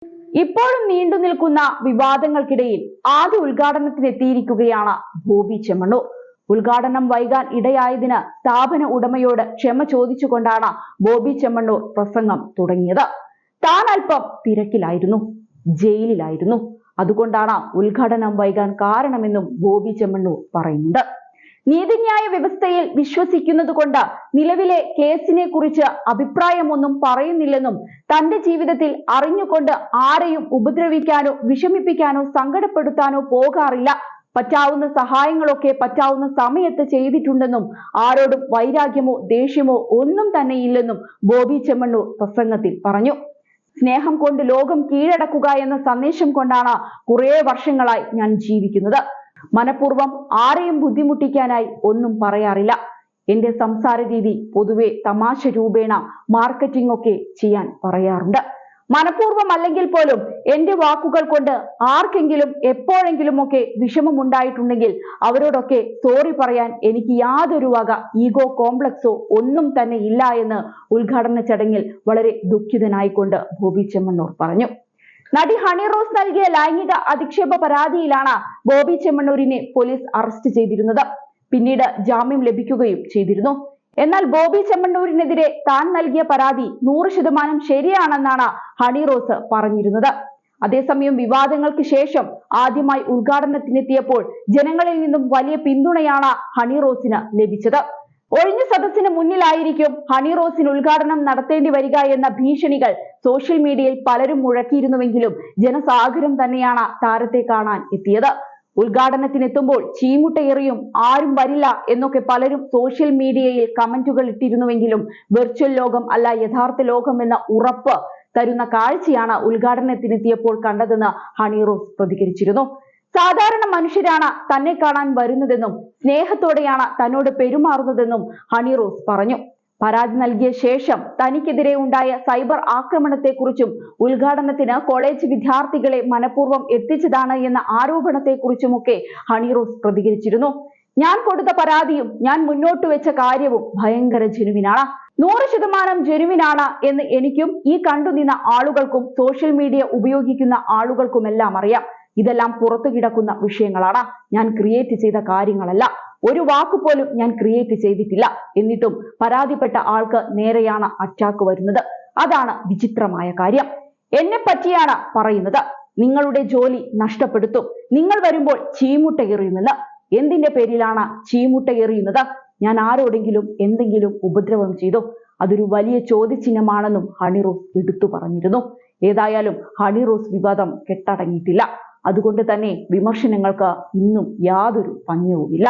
ഇപ്പോഴും നീണ്ടു നിൽക്കുന്ന വിവാദങ്ങൾക്കിടയിൽ ആദ്യ ഉദ്ഘാടനത്തിനെത്തിയിരിക്കുകയാണ് ബോബി ചെമ്മണ്ണൂർ. ഉദ്ഘാടനം വൈകാൻ ഇടയായതിന് സ്ഥാപന ഉടമയോട് ക്ഷമ ചോദിച്ചുകൊണ്ടാണ് ബോബി ചെമ്മണ്ണൂർ പ്രസംഗം തുടങ്ങിയത്. താൻ അല്പം തിരക്കിലായിരുന്നു, ജയിലിലായിരുന്നു, അതുകൊണ്ടാണ് ഉദ്ഘാടനം വൈകാൻ കാരണമെന്നും ബോബി ചെമ്മണ്ണൂർ പറയുന്നുണ്ട്. നീതിന്യായ വ്യവസ്ഥയിൽ വിശ്വസിക്കുന്നത് കൊണ്ട് നിലവിലെ കേസിനെ കുറിച്ച് അഭിപ്രായമൊന്നും പറയുന്നില്ലെന്നും തന്റെ ജീവിതത്തിൽ അറിഞ്ഞുകൊണ്ട് ആരെയും ഉപദ്രവിക്കാനോ വിഷമിപ്പിക്കാനോ സങ്കടപ്പെടുത്താനോ പോകാറില്ല, പറ്റാവുന്ന സഹായങ്ങളൊക്കെ പറ്റാവുന്ന സമയത്ത് ചെയ്തിട്ടുണ്ടെന്നും ആരോടും വൈരാഗ്യമോ ദേഷ്യമോ ഒന്നും തന്നെ ഇല്ലെന്നും ബോബി ചെമ്മണ്ണൂർ പ്രസംഗത്തിൽ പറഞ്ഞു. സ്നേഹം കൊണ്ട് ലോകം കീഴടക്കുക എന്ന സന്ദേശം കൊണ്ടാണ് കുറേ വർഷങ്ങളായി ഞാൻ ജീവിക്കുന്നത്. മനഃപൂർവ്വം ആരെയും ബുദ്ധിമുട്ടിക്കാനായി ഒന്നും പറയാറില്ല. എന്റെ സംസാര രീതി പൊതുവെ തമാശ രൂപേണ മാർക്കറ്റിംഗ് ഒക്കെ ചെയ്യാൻ പറയാറുണ്ട്. മനഃപൂർവ്വം അല്ലെങ്കിൽ പോലും എന്റെ വാക്കുകൾ കൊണ്ട് ആർക്കെങ്കിലും എപ്പോഴെങ്കിലും ഒക്കെ വിഷമമുണ്ടായിട്ടുണ്ടെങ്കിൽ അവരോടൊക്കെ സോറി പറയാൻ എനിക്ക് യാതൊരു വക ഈഗോ കോംപ്ലക്സോ ഒന്നും തന്നെ ഇല്ല എന്ന് ഉദ്ഘാടന ചടങ്ങിൽ വളരെ ദുഃഖിതനായിക്കൊണ്ട് ബോബി ചെമ്മണ്ണൂർ പറഞ്ഞു. നടി ഹണി റോസ് നൽകിയ ലൈംഗിക അധിക്ഷേപ പരാതിയിലാണ് ബോബി ചെമ്മണ്ണൂരിനെ പോലീസ് അറസ്റ്റ് ചെയ്തിരുന്നത്. പിന്നീട് ജാമ്യം ലഭിക്കുകയും ചെയ്തിരുന്നു. എന്നാൽ ബോബി ചെമ്മണ്ണൂരിനെതിരെ താൻ നൽകിയ പരാതി 100% ശരിയാണെന്നാണ് ഹണി റോസ് പറഞ്ഞിരുന്നത്. അതേസമയം വിവാദങ്ങൾക്ക് ശേഷം ആദ്യമായി ഉദ്ഘാടനത്തിനെത്തിയപ്പോൾ ജനങ്ങളിൽ നിന്നും വലിയ പിന്തുണയാണ് ഹണി റോസിന് ലഭിച്ചത്. ഒഴിഞ്ഞ സദസ്സിന് മുന്നിലായിരിക്കും ഹണി റോസിന് ഉദ്ഘാടനം നടത്തേണ്ടി വരിക എന്ന ഭീഷണികൾ സോഷ്യൽ മീഡിയയിൽ പലരും മുഴക്കിയിരുന്നുവെങ്കിലും ജനസാഗരം തന്നെയാണ് താരത്തെ കാണാൻ എത്തിയത്. ഉദ്ഘാടനത്തിനെത്തുമ്പോൾ ചീമുട്ടയെറിയും, ആരും വരില്ല എന്നൊക്കെ പലരും സോഷ്യൽ മീഡിയയിൽ കമന്റുകൾ ഇട്ടിരുന്നുവെങ്കിലും വെർച്വൽ ലോകം അല്ല യഥാർത്ഥ ലോകം എന്ന ഉറപ്പ് തരുന്ന കാഴ്ചയാണ് ഉദ്ഘാടനത്തിനെത്തിയപ്പോൾ കണ്ടതെന്ന് ഹണി റോസ് പ്രതികരിച്ചിരുന്നു. സാധാരണ മനുഷ്യരാണ് തന്നെ കാണാൻ വരുന്നതെന്നും സ്നേഹത്തോടെയാണ് തന്നോട് പെരുമാറുന്നതെന്നും ഹണി റോസ് പറഞ്ഞു. പരാതി നൽകിയ ശേഷം തനിക്കെതിരെ ഉണ്ടായ സൈബർ ആക്രമണത്തെക്കുറിച്ചും ഉദ്ഘാടനത്തിന് കോളേജ് വിദ്യാർത്ഥികളെ മനഃപൂർവ്വം എത്തിച്ചതാണ് എന്ന ആരോപണത്തെക്കുറിച്ചുമൊക്കെ ഹണി റോസ് പ്രതികരിച്ചിരുന്നു. ഞാൻ കൊടുത്ത പരാതിയും ഞാൻ മുന്നോട്ട് വെച്ച കാര്യവും ഭയങ്കര ജെനുവിനാണ്, 100% ജെനുവിനാണ് എന്ന് എനിക്കും ഈ കണ്ടുനിന്ന ആളുകൾക്കും സോഷ്യൽ മീഡിയ ഉപയോഗിക്കുന്ന ആളുകൾക്കുമെല്ലാം അറിയാം. ഇതെല്ലാം പുറത്തു കിടക്കുന്ന വിഷയങ്ങളാണ്, ഞാൻ ക്രിയേറ്റ് ചെയ്ത കാര്യങ്ങളല്ല. ഒരു വാക്കുപോലും ഞാൻ ക്രിയേറ്റ് ചെയ്തിട്ടില്ല. എന്നിട്ടും പരാതിപ്പെട്ട ആൾക്ക് നേരെയാണ് അറ്റാക്ക് വരുന്നത്. അതാണ് വിചിത്രമായ കാര്യം. എന്നെ പറ്റിയാണ് പറയുന്നത്. നിങ്ങളുടെ ജോലി നഷ്ടപ്പെടുത്തും, നിങ്ങൾ വരുമ്പോൾ ചീമുട്ട എറിയുമെന്ന്. എന്തിന്റെ പേരിലാണ് ചീമുട്ട എറിയുന്നത്? ഞാൻ ആരോടെങ്കിലും എന്തെങ്കിലും ഉപദ്രവം ചെയ്തോ? അതൊരു വലിയ ചോദ്യചിഹ്നമാണെന്നും ഹണി റോസ് എടുത്തു പറഞ്ഞിരുന്നു. ഏതായാലും ഹണി റോസ് വിവാദം കെട്ടടങ്ങിയിട്ടില്ല. അതുകൊണ്ട് തന്നെ വിമർശനങ്ങൾക്ക് ഇന്നും യാതൊരു പഞ്ഞവുമില്ല.